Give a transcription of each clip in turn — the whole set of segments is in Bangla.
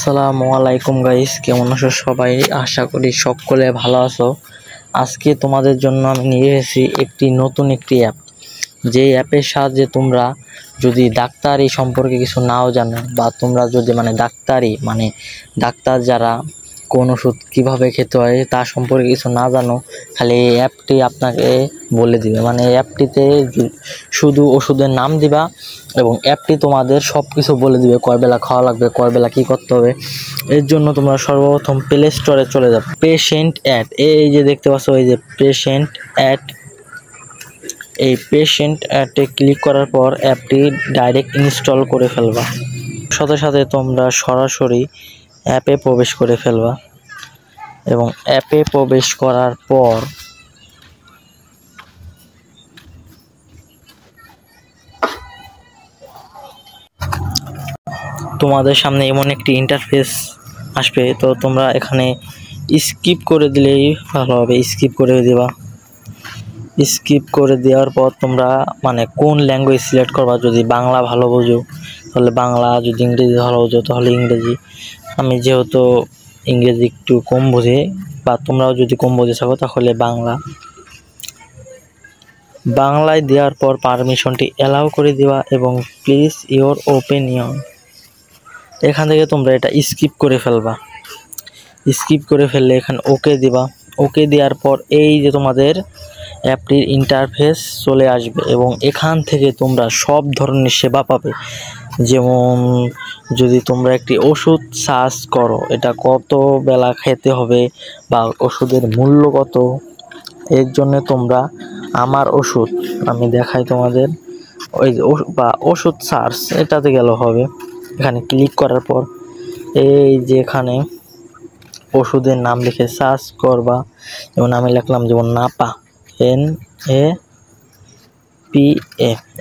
আসসালামু আলাইকুম গাইস, কেমন আছো সবাই? আশা করি সকলে ভালো আছো। আজকে তোমাদের জন্য আমি নিয়ে এসেছি নতুন একটি অ্যাপ। যে অ্যাপের সাহায্যে তোমরা যদি ডাক্তারি সম্পর্কে কিছু নাও জানো, বা তোমরা যদি ডাক্তার যারা কোন ওষুধ কীভাবে খেতে হয় তা সম্পর্কে কিছু না জানো, খালি এই অ্যাপটি আপনাকে বলে দিবে। এই অ্যাপটিতে শুধু ওষুধের নাম দিবা এবং অ্যাপটি তোমাদের সব কিছু বলে দিবে, কয় বেলা খাওয়া লাগবে, কয় বেলা কী করতে হবে। এর জন্য তোমরা সর্বপ্রথম প্লে স্টোরে চলে যাবে। পেশেন্ট অ্যাড, এই যে দেখতে পাচ্ছ, এই যে পেশেন্ট অ্যাড, এই পেশেন্ট অ্যাডে ক্লিক করার পর অ্যাপটি ডাইরেক্ট ইনস্টল করে ফেলবা। সাথে সাথে তোমরা সরাসরি অ্যাপে প্রবেশ করে ফেলবা এবং অ্যাপে প্রবেশ করার পর তোমাদের সামনে এমন একটি ইন্টারফেস আসবে। তো তোমরা এখানে স্কিপ করে দিলেই ভালো হবে। স্কিপ করে দিবা। স্কিপ করে দেওয়ার পর তোমরা কোন ল্যাঙ্গুয়েজ সিলেক্ট করবা। যদি বাংলা ভালো বোঝো তাহলে বাংলা, যদি ইংরেজি ভালো বোঝো তাহলে ইংরেজি। আমি যেহেতু ইংরেজি একটু কম বুঝি, বা তোমরাও যদি কম বুঝে থাকো তাহলে বাংলায় দেওয়ার পর পারমিশনটি অ্যালাউ করে দিবা এবং প্লিজ ইওর ওপিনিয়ন, এখান থেকে তোমরা এটা স্কিপ করে ফেলবা। স্কিপ করে ফেললে এখানে ওকে দিবা। ওকে দেওয়ার পর এই যে তোমাদের অ্যাপটির ইন্টারফেস চলে আসবে এবং এখান থেকে তোমরা সব ধরনের সেবা পাবে। যেমন যদি তোমরা একটি ওষুধ সার্চ করো, এটা কত বেলা খেতে হবে বা ওষুধের মূল্য কত, এর জন্য তোমরা আমার ওষুধ, আমি দেখাই তোমাদের, ওই যে ওষুধ সার্চ, এটাতে গেলে হবে। এখানে ক্লিক করার পর এই যে এখানে ওষুধের নাম লিখে সার্চ করবা। যেমন আমি লিখলাম যেমন নাপা, NAPA,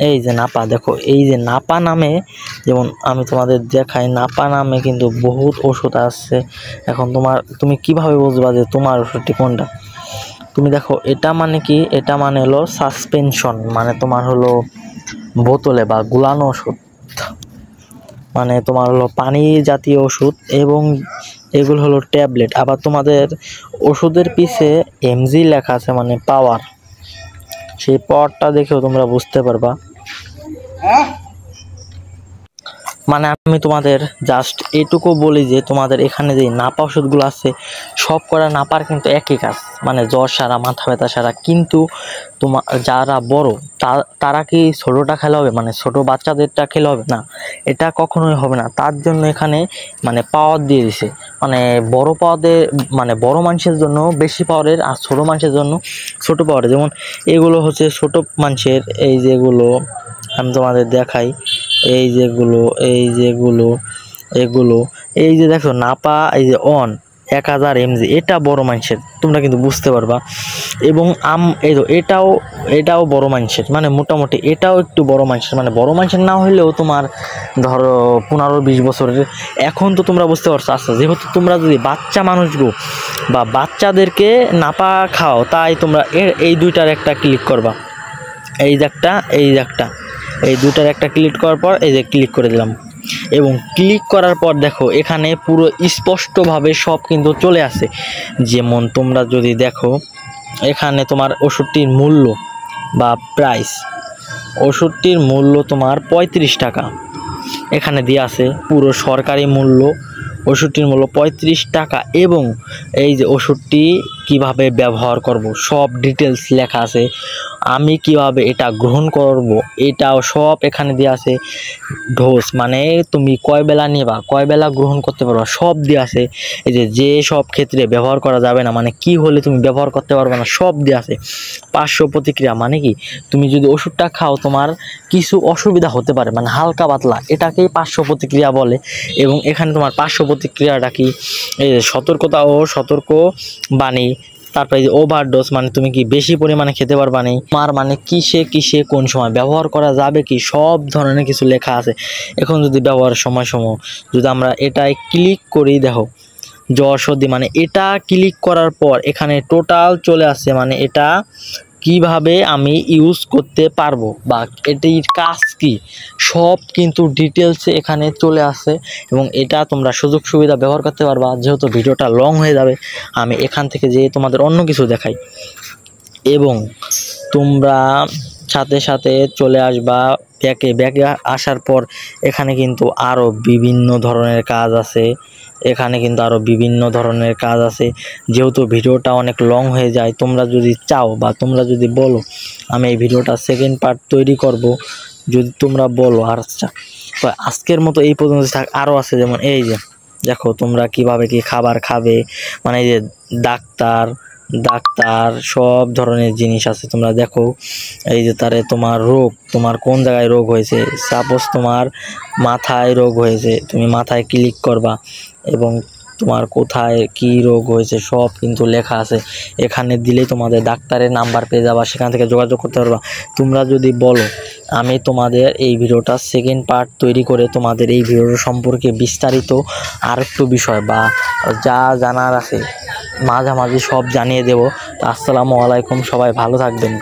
এই যে নাপা। দেখো এই যে নাপা নামে, যেমন আমি তোমাদের দেখাই, নাপা নামে কিন্তু বহুত ওষুধ আসছে। এখন তুমি কিভাবে বুঝবা যে তোমার ওষুধটি কোনটা? তুমি দেখো, এটা কি, এটা হলো সাসপেনশন, তোমার হলো বোতলে বা গুলানো ওষুধ, তোমার হলো পানি জাতীয় ওষুধ, এবং এগুলো হলো ট্যাবলেট। আবার তোমাদের ওষুধের পিছে এমজি লেখা আছে, পাওয়ার। সেই পাওয়ারটা দেখেও তোমরা বুঝতে পারবা। আমি তোমাদের জাস্ট এটুকু বলি যে তোমাদের এখানে যে নাপা ওষুধগুলো আছে, সব করা নাপার কিন্তু একই কাজ, জ্বর সারা, মাথা ব্যথা সারা। কিন্তু যারা বড় তারা কি ছোটোটা খেলে হবে? ছোট বাচ্চাদেরটা খেলে হবে না, এটা কখনোই হবে না। তার জন্য এখানে পাওয়ার দিয়ে দিছে, বড় পাওয়ারের, বড় মানুষের জন্য বেশি পাওয়ারের, আর ছোট মানুষের জন্য ছোট পাওয়ারের। যেমন এগুলো হচ্ছে ছোট মানুষের, এই যেগুলো আমি তোমাদের দেখাই, এগুলো এই যে দেখো নাপা, এই যে 1000 mg, এটা বড় মানুষের, তোমরা কিন্তু বুঝতে পারবা। এবং এটাও বড় মানুষের, মোটামুটি এটাও একটু বড় মানুষের, বড় মানুষের না হলেও তোমার ধরো 15-20 বছরের। এখন তো তোমরা বুঝতে পারছো। আচ্ছা, যেহেতু তোমরা যদি বাচ্চা মানুষগুলো বা বাচ্চাদেরকে নাপা খাও, তাই তোমরা এই দুইটার একটা ক্লিক করবা। এই দুটার একটা ক্লিক করার পর এই যে ক্লিক করে দিলাম, এবং ক্লিক করার পর দেখো এখানে পুরো স্পষ্টভাবে সব কিন্তু চলে আসে। যেমন তোমরা যদি দেখো, এখানে তোমার ওষুধটির মূল্য বা প্রাইস, ওষুধটির মূল্য তোমার 35 টাকা এখানে দিয়ে আছে। পুরো সরকারি মূল্য, ওষুধটির মূল্য 35 টাকা। এবং এই যে ওষুধটি কিভাবে ব্যবহার করব সব ডিটেলস লেখা আছে। আমি কিভাবে এটা গ্রহণ করব এটাও সব এখানে দেওয়া আছে। ডোজ, তুমি কয় বেলা নেবা, কয় বেলা গ্রহণ করতে পারবা, সব দেওয়া আছে। এই যে সব ক্ষেত্রে ব্যবহার করা যাবে না, কি হলে তুমি ব্যবহার করতে পারবে না, সব দেওয়া আছে। পার্শ্ব প্রতিক্রিয়া, কি, তুমি যদি ওষুধটা খাও তোমার কিছু অসুবিধা হতে পারে, হালকা পাতলা, এটাকেই পার্শ্ব প্রতিক্রিয়া বলে। এবং এখানে তোমার পার্শ্ব প্রতিক্রিয়াটা কি, এই সতর্কতা ও সতর্ক বাণী। তারপরে যে ওভারডোজ, তুমি কি বেশি পরিমাণে খেতে পারবা না, তোমার কিসে কোন সময় ব্যবহার করা যাবে, কি সব ধরনের কিছু লেখা আছে। এখন যদি ব্যবহারের সময় যদি আমরা এটাই ক্লিক করি, দেখো জ্বর সর্দি, এটা ক্লিক করার পর এখানে টোটাল চলে আসছে। এটা কিভাবে আমি ইউজ করতে পারবো বা এটির কাজ কি সব কিন্তু ডিটেলসে এখানে চলে আসে এবং এটা তোমরা সুযোগ সুবিধা ব্যবহার করতে পারবা। যেহেতু ভিডিওটা লং হয়ে যাবে আমি এখান থেকে যে তোমাদের অন্য কিছু দেখাই এবং তোমরা সাথে সাথে চলে আসবা ব্যাকে আসার পর এখানে কিন্তু আরও বিভিন্ন ধরনের কাজ আছে। এখানে কিন্তু আরও বিভিন্ন ধরনের কাজ আছে। যেহেতু ভিডিওটা অনেক লং হয়ে যায়, তোমরা যদি চাও বা তোমরা যদি বলো আমি এই ভিডিওটা সেকেন্ড পার্ট তৈরি করব, যদি তোমরা বলো আর আচ্ছা তো আজকের মতো এই পর্যন্ত থাক। আরও আছে যেমন এই যে দেখো তোমরা কিভাবে কি খাবার খাবে, মানে এই যে ডাক্তার সব ধরনের জিনিস আছে। তোমরা দেখো এই যে তারে তোমার রোগ, তোমার কোন জায়গায় রোগ হয়েছে, সাপোজ তোমার মাথায় রোগ হয়েছে, তুমি মাথায় ক্লিক করবা এবং তোমার কোথায় কি রোগ হয়েছে সব কিন্তু লেখা আছে। এখানে দিলেই তোমাদের ডাক্তারের নাম্বার পেয়ে যাবা, সেখান থেকে যোগাযোগ করতে পারবা। তোমরা যদি বলো আমি তোমাদের এই ভিডিওটা সেকেন্ড পার্ট তৈরি করে তোমাদের এই ভিডিওটা সম্পর্কে বিস্তারিত আরেকটু বিষয় বা যা জানার আছে মাঝামাঝি সব জানিয়ে দেব। আসসালামু আলাইকুম, সবাই ভালো থাকবেন।